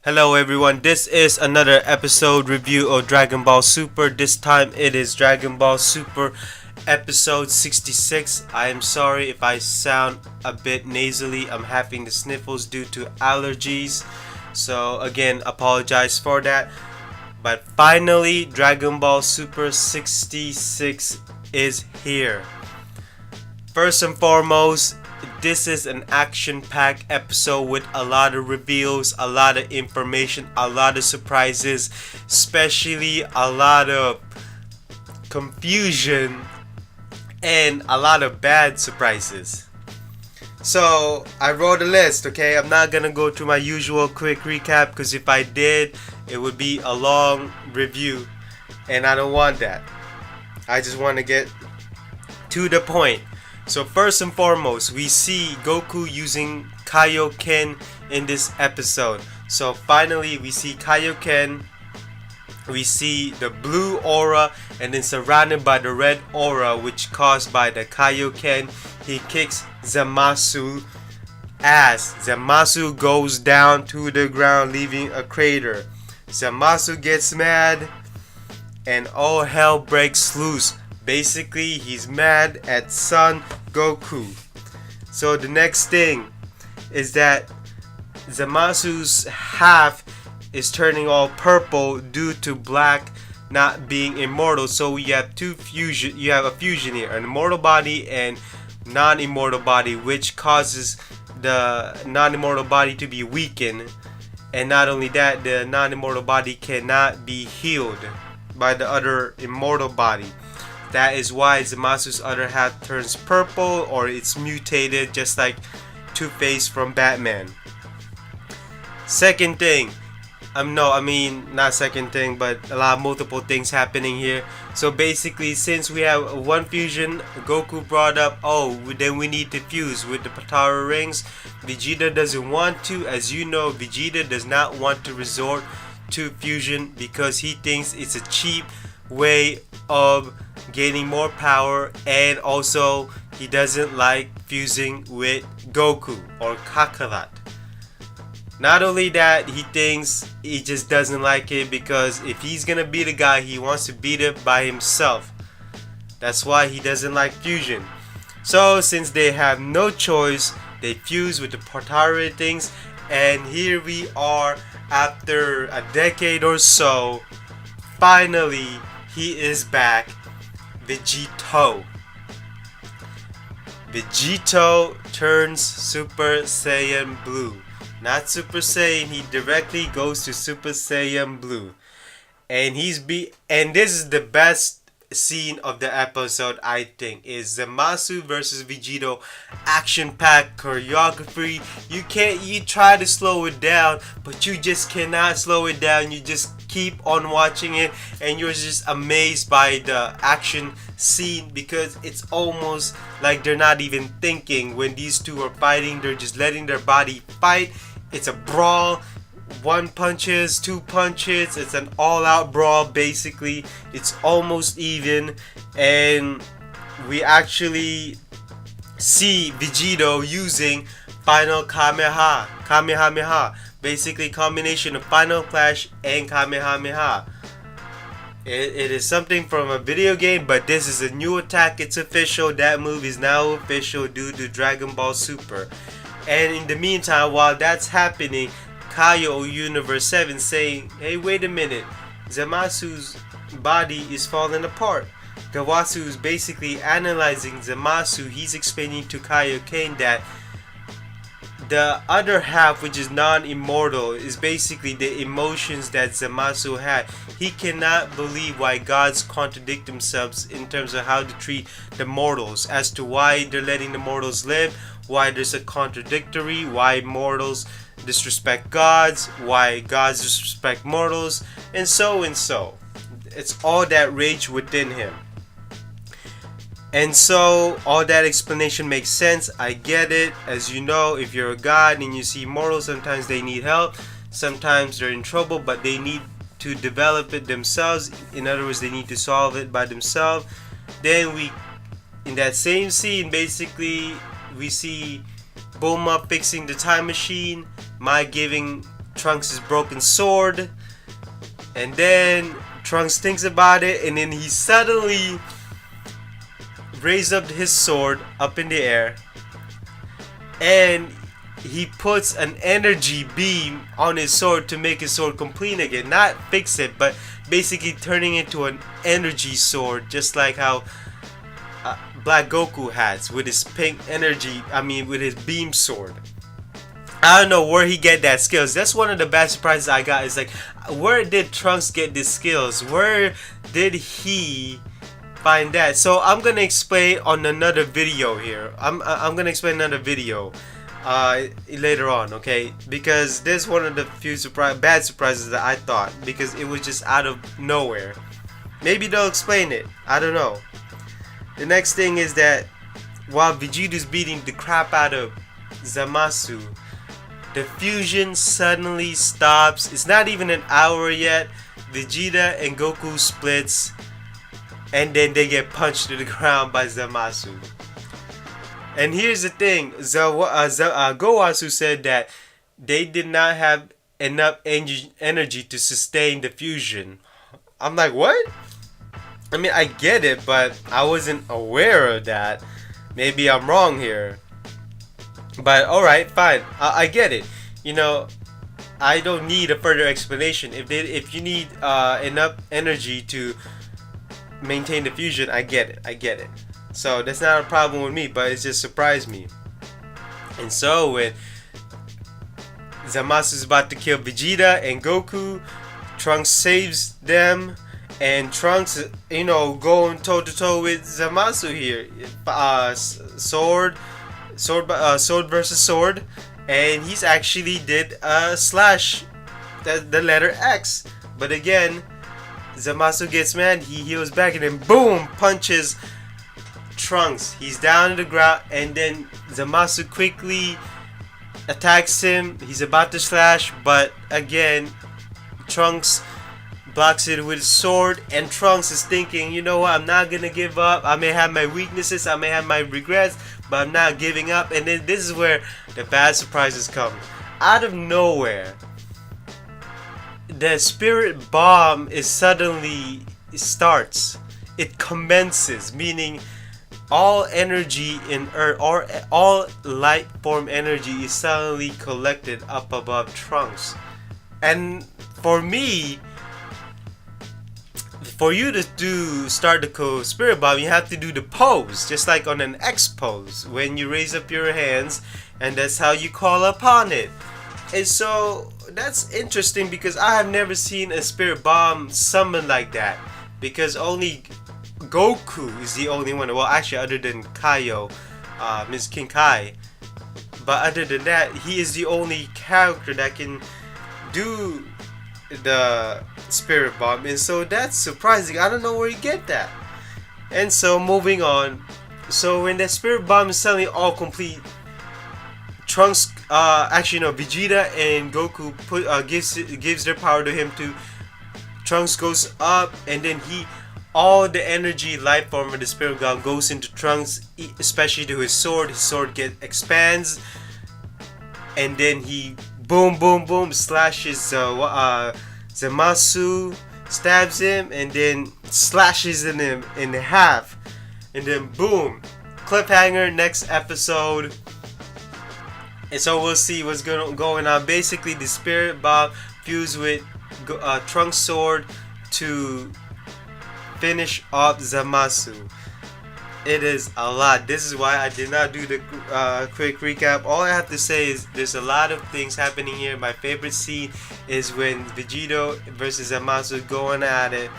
Hello everyone, this is another episode review of Dragon Ball Super. This time it is Dragon Ball Super episode 66. I am sorry if I sound a bit nasally. I'm having the sniffles due to allergies. So again, apologize for that. But finally, Dragon Ball Super 66 is here. First and foremost, this is an action-packed episode with a lot of reveals, a lot of information, a lot of surprises, especially a lot of confusion and a lot of bad surprises. So I wrote a list, okay? I'm not gonna go to my usual quick recap because if I did, it would be a long review and I don't want that. I just want to get to the point. So first and foremost, we see Goku using Kaioken in this episode. So finally, we see Kaioken. We see the blue aura and then surrounded by the red aura which caused by the Kaioken. He kicks Zamasu ass. Zamasu goes down to the ground leaving a crater. Zamasu gets mad and all hell breaks loose. Basically, he's mad at Son Goku. So the next thing is that Zamasu's half is turning all purple due to black not being immortal. So you have a fusion here, an immortal body and non-immortal body, which causes the non-immortal body to be weakened. And not only that, the non-immortal body cannot be healed by the other immortal body. That is why Zamasu's other half turns purple or it's mutated, just like Two-Face from Batman. Second thing, not second thing, but a lot of multiple things happening here. So basically, since we have one fusion, Goku brought up, then we need to fuse with the Potara rings. Vegeta doesn't want to. As you know, Vegeta does not want to resort to fusion because he thinks it's a cheap way of gaining more power, and also he doesn't like fusing with Goku or Kakarot. Not only that, he just doesn't like it because if he's gonna beat a guy, he wants to beat it by himself. That's why he doesn't like fusion. So since they have no choice, they fuse with the Potara things, and here we are after a decade or so. Finally, he is back. Vegito. Vegito turns Super Saiyan Blue. Not Super Saiyan, he directly goes to Super Saiyan Blue. And this is the best scene of the episode, I think, is Zamasu versus Vegito, action-packed choreography. You try to slow it down, but you just cannot slow it down. You just keep on watching it and you're just amazed by the action scene because it's almost like they're not even thinking when these two are fighting. They're just letting their body fight. It's a brawl. One punches, two punches. It's an all-out brawl basically. It's almost even, and we actually see Vegito using Final Kamehameha. Basically combination of Final Flash and Kamehameha. It is something from a video game, but this is a new attack. It's official. That move is now official due to Dragon Ball Super. And in the meantime, while that's happening, Kaio Universe 7 saying, hey, wait a minute, Zamasu's body is falling apart. Gawasu is basically analyzing Zamasu. He's explaining to Kaioken that the other half, which is non-immortal, is basically the emotions that Zamasu had. He cannot believe why gods contradict themselves in terms of how to treat the mortals, as to why they're letting the mortals live, why there's a contradictory, why mortals disrespect gods, why gods disrespect mortals, and so and so. It's all that rage within him. And so all that explanation makes sense. I get it. As you know, if you're a god and you see mortals, sometimes they need help, sometimes they're in trouble, but they need to develop it themselves. In other words, they need to solve it by themselves. Then in that same scene, basically we see Bulma fixing the time machine, Mai giving Trunks' broken sword, and then Trunks thinks about it, and then he suddenly raised up his sword up in the air, and he puts an energy beam on his sword to make his sword complete again. Not fix it, but basically turning it into an energy sword, just like how Black Goku has with his pink energy, with his beam sword. I don't know where he get that skills. That's one of the best surprises I got. Is like, where did Trunks get these skills? Where did he find that? So I'm gonna explain on another video here. I'm gonna explain another video later on, okay? Because this is one of the few bad surprises that I thought, because it was just out of nowhere. Maybe they'll explain it. I don't know. The next thing is that while Vegito's beating the crap out of Zamasu, the fusion suddenly stops. It's not even an hour yet. Vegeta and Goku splits, and then they get punched to the ground by Zamasu. And here's the thing, Gowasu said that they did not have enough energy to sustain the fusion. I'm like, what? I mean, I get it, but I wasn't aware of that. Maybe I'm wrong here. But alright, fine. I get it. You know, I don't need a further explanation. If you need enough energy to maintain the fusion, I get it. So that's not a problem with me, but it just surprised me. And so when Zamasu is about to kill Vegeta and Goku, Trunks saves them, and Trunks, going toe to toe with Zamasu here. Sword versus sword, and he's actually did a slash, the letter X. But again, Zamasu gets mad, he heals back, and then boom, punches Trunks. He's down to the ground, and then Zamasu quickly attacks him. He's about to slash, but again, Trunks blocks it with his sword, and Trunks is thinking, you know what, I'm not gonna give up. I may have my weaknesses, I may have my regrets, but I'm not giving up. And then this is where the bad surprises come. Out of nowhere, the spirit bomb starts. It commences, meaning all energy in Earth, or all light form energy, is suddenly collected up above Trunks. And for me, for you to start the spirit bomb, you have to do the pose, just like on an X pose, when you raise up your hands, and that's how you call upon it. And so that's interesting, because I have never seen a spirit bomb summon like that, because only Goku is the only one. Well, actually, other than Kaio, Ms. King Kai, but other than that, he is the only character that can do the spirit bomb, and so that's surprising. I don't know where you get that. And so moving on, so when the spirit bomb is suddenly all complete, Trunks, Vegeta and Goku gives their power to him too. Trunks goes up, and then all the energy life form of the spirit bomb goes into Trunks, especially to his sword. His sword expands, and then he boom slashes Zamasu, stabs him, and then slashes him in half, and then boom, cliffhanger, next episode. And so we'll see what's going on. Basically, the spirit bomb fused with Trunks' sword to finish off Zamasu. It is a lot. This is why I did not do the quick recap. All I have to say is there's a lot of things happening here. My favorite scene is when Vegito versus Zamasu going at it.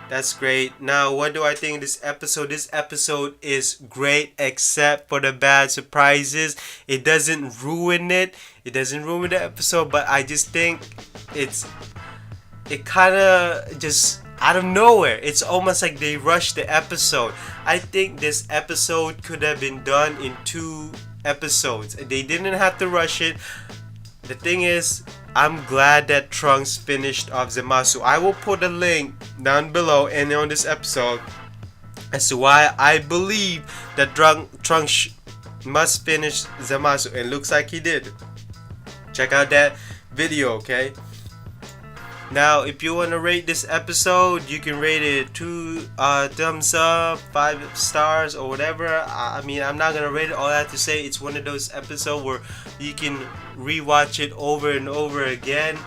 That's great. Now, what do I think of this episode? This episode is great, except for the bad surprises. It doesn't ruin it. It doesn't ruin the episode, but I just think it kind of just out of nowhere. It's almost like they rushed the episode. I think this episode could have been done in 2 episodes. They didn't have to rush it. The thing is, I'm glad that Trunks finished off Zamasu. I will put a link down below and on this episode as to why I believe that Trunks must finish Zamasu, and looks like he did. Check out that video, okay? Now, if you want to rate this episode, you can rate it 2 thumbs up, 5 stars, or whatever. I mean, I'm not gonna rate it. All I have to say, it's one of those episodes where you can rewatch it over and over again.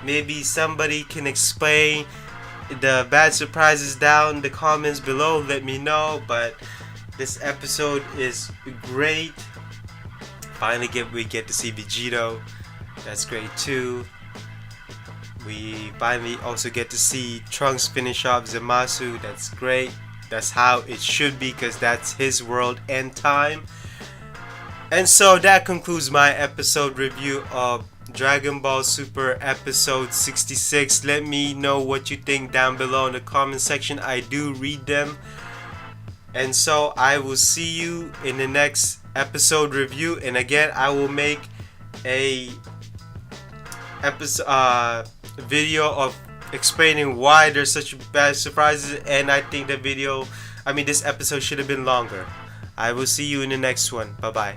Maybe somebody can explain the bad surprises down in the comments below. Let me know. But this episode is great. Finally, we get to see Vegito. That's great too. We finally also get to see Trunks finish off Zamasu. That's great. That's how it should be, because that's his world and time. And so that concludes my episode review of Dragon Ball Super episode 66. Let me know what you think down below in the comment section. I do read them. And so I will see you in the next episode review. And again, I will make a video of explaining why there's such bad surprises, and I think this episode should have been longer. I will see you in the next one. Bye bye.